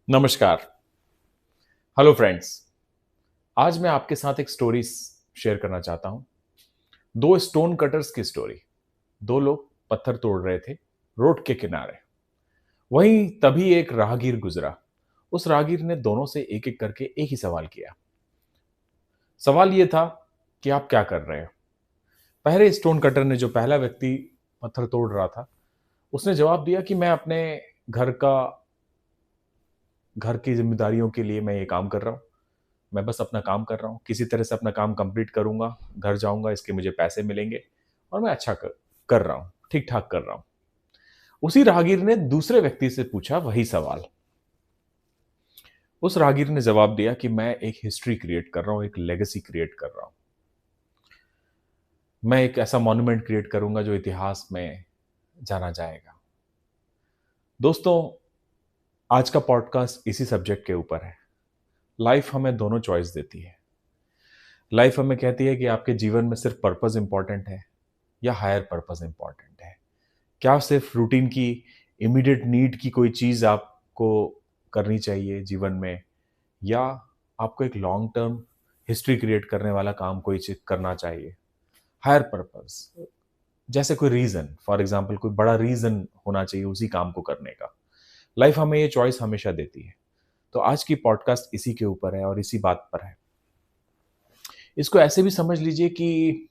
नमस्कार। Hello friends. आज मैं आपके साथ एक स्टोरी शेयर करना चाहता हूँ। दो स्टोन कटर्स की स्टोरी। दो लोग पत्थर तोड़ रहे थे रोड के किनारे। वहीं तभी एक राहगीर गुजरा। उस राहगीर ने दोनों से एक एक करके एक ही सवाल किया। सवाल ये था कि आप क्या कर रहे हो। पहले स्टोन कटर ने, जो पहला व्यक्ति पत्थर तोड़ रहा था, उसने जवाब दिया कि मैं अपने घर का घर की जिम्मेदारियों के लिए मैं ये काम कर रहा हूँ। मैं बस अपना काम कर रहा हूँ, किसी तरह से अपना काम कंप्लीट करूंगा, घर जाऊंगा, इसके मुझे पैसे मिलेंगे और मैं अच्छा कर रहा हूँ, ठीक ठाक कर रहा हूँ। उसी राहगीर ने दूसरे व्यक्ति से पूछा वही सवाल। उस राहगीर ने जवाब दिया कि मैं एक हिस्ट्री क्रिएट कर रहा हूँ, एक लेगेसी क्रिएट कर रहा हूँ। मैं एक ऐसा मॉन्यूमेंट क्रिएट करूंगा जो इतिहास में जाना जाएगा। दोस्तों, आज का पॉडकास्ट इसी सब्जेक्ट के ऊपर है। लाइफ हमें दोनों चॉइस देती है। लाइफ हमें कहती है कि आपके जीवन में सिर्फ पर्पस इंपॉर्टेंट है या हायर पर्पस इंपॉर्टेंट है। क्या सिर्फ रूटीन की, इमीडिएट नीड की कोई चीज़ आपको करनी चाहिए जीवन में, या आपको एक लॉन्ग टर्म हिस्ट्री क्रिएट करने वाला काम कोई चीज करना चाहिए। हायर पर्पस, जैसे कोई रीज़न, फॉर एग्जांपल कोई बड़ा रीज़न होना चाहिए उसी काम को करने का। लाइफ हमें ये चॉइस हमेशा देती है। तो आज की पॉडकास्ट इसी के ऊपर है और इसी बात पर है। इसको ऐसे भी समझ लीजिए कि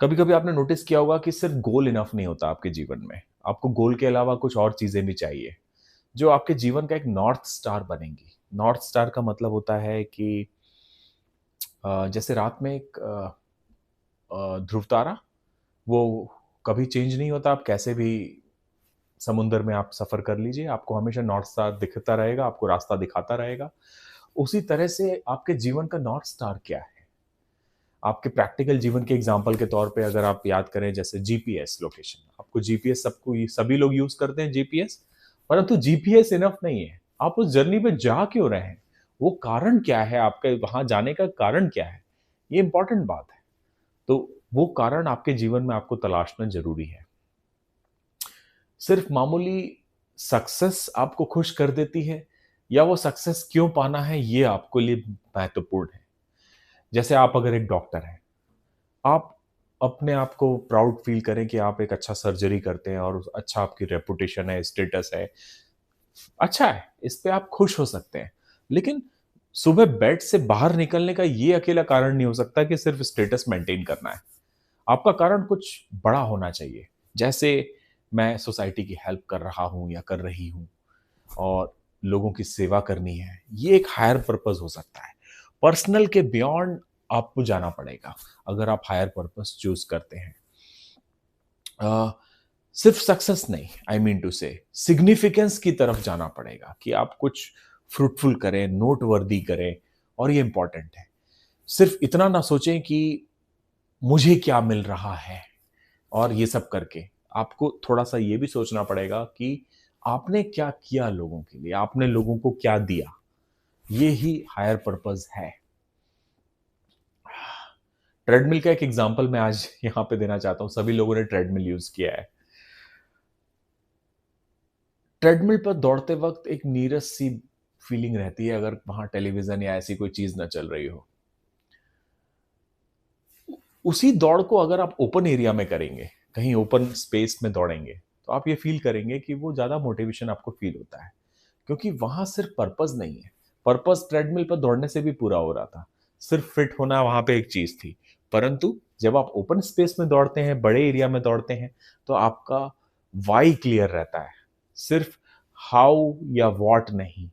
कभी कभी आपने नोटिस किया होगा कि सिर्फ गोल इनफ नहीं होता आपके जीवन में। आपको गोल के अलावा कुछ और चीजें भी चाहिए जो आपके जीवन का एक नॉर्थ स्टार बनेंगी। नॉर्थ स्टार का मतलब होता है कि जैसे रात में एक ध्रुव तारा, वो कभी चेंज नहीं होता। आप कैसे भी समुंदर में आप सफर कर लीजिए, आपको हमेशा नॉर्थ स्टार दिखता रहेगा, आपको रास्ता दिखाता रहेगा। उसी तरह से आपके जीवन का नॉर्थ स्टार क्या है। आपके प्रैक्टिकल जीवन के एग्जाम्पल के तौर पे अगर आप याद करें, जैसे जीपीएस लोकेशन, आपको जीपीएस, सबको सभी लोग यूज करते हैं जीपीएस, परंतु जीपीएस इनफ नहीं है। आप उस जर्नी पे जा क्यों रहे हैं, वो कारण क्या है, आपके वहां जाने का कारण क्या है, ये इंपॉर्टेंट बात है। तो वो कारण आपके जीवन में आपको तलाशना जरूरी है। सिर्फ मामूली सक्सेस आपको खुश कर देती है, या वो सक्सेस क्यों पाना है ये आपके लिए महत्वपूर्ण है। जैसे आप अगर एक डॉक्टर हैं, आप अपने आप को प्राउड फील करें कि आप एक अच्छा सर्जरी करते हैं और अच्छा आपकी रेपुटेशन है, स्टेटस है, अच्छा है, इस पे आप खुश हो सकते हैं। लेकिन सुबह बेड से बाहर निकलने का ये अकेला कारण नहीं हो सकता कि सिर्फ स्टेटस मेंटेन करना है। आपका कारण कुछ बड़ा होना चाहिए। जैसे मैं सोसाइटी की हेल्प कर रहा हूँ या कर रही हूँ और लोगों की सेवा करनी है, ये एक हायर पर्पस हो सकता है। पर्सनल के बियॉन्ड आपको जाना पड़ेगा अगर आप हायर पर्पस चूज करते हैं। अ, सिर्फ सक्सेस नहीं, आई मीन टू से सिग्निफिकेंस की तरफ जाना पड़ेगा कि आप कुछ फ्रूटफुल करें, नोट वर्दी करें। और ये इंपॉर्टेंट है, सिर्फ इतना ना सोचें कि मुझे क्या मिल रहा है और ये सब करके। आपको थोड़ा सा ये भी सोचना पड़ेगा कि आपने क्या किया लोगों के लिए, आपने लोगों को क्या दिया। ये ही हायर पर्पस है। ट्रेडमिल का एक एग्जांपल मैं आज यहाँ पे देना चाहता हूँ। सभी लोगों ने ट्रेडमिल यूज किया है। ट्रेडमिल पर दौड़ते वक्त एक नीरस सी फीलिंग रहती है अगर वहां टेलीविजन या ऐसी कोई चीज ना चल रही हो। उसी दौड़ को अगर आप ओपन एरिया में करेंगे, कहीं ओपन स्पेस में दौड़ेंगे, तो आप ये फील करेंगे कि वो ज्यादा मोटिवेशन आपको फील होता है, क्योंकि वहां सिर्फ पर्पस नहीं है। पर्पस ट्रेडमिल पर दौड़ने से भी पूरा हो रहा था, सिर्फ फिट होना वहां पे एक चीज थी। परंतु जब आप ओपन स्पेस में दौड़ते हैं, बड़े एरिया में दौड़ते हैं, तो आपका वाई क्लियर रहता है। सिर्फ हाउ या वॉट नहीं,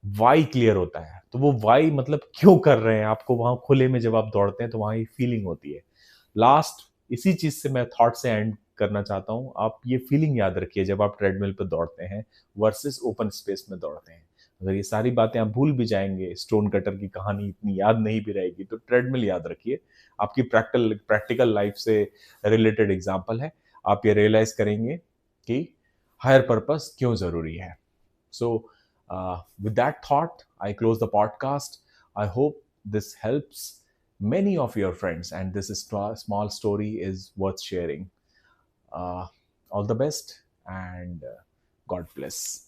वाई क्लियर होता है। तो वो वाई मतलब क्यों कर रहे हैं, आपको वहां खुले में जब आप दौड़ते हैं तो वहां ये फीलिंग होती है। लास्ट, इसी चीज से मैं थॉट से एंड करना चाहता हूं। आप ये फीलिंग याद रखिए जब आप ट्रेडमिल पर दौड़ते हैं वर्सेस ओपन स्पेस में दौड़ते हैं। अगर ये सारी बातें आप भूल भी जाएंगे, स्टोन कटर की कहानी इतनी याद नहीं भी रहेगी, तो ट्रेडमिल याद रखिए। आपकी प्रैक्टिकल प्रैक्टिकल लाइफ से रिलेटेड एग्जाम्पल है। आप ये रियलाइज करेंगे कि हायर पर्पस क्यों जरूरी है। So, with that thought, I close the podcast. I hope this helps many of your friends, and this small story is worth sharing. Uh, all the best, and God bless.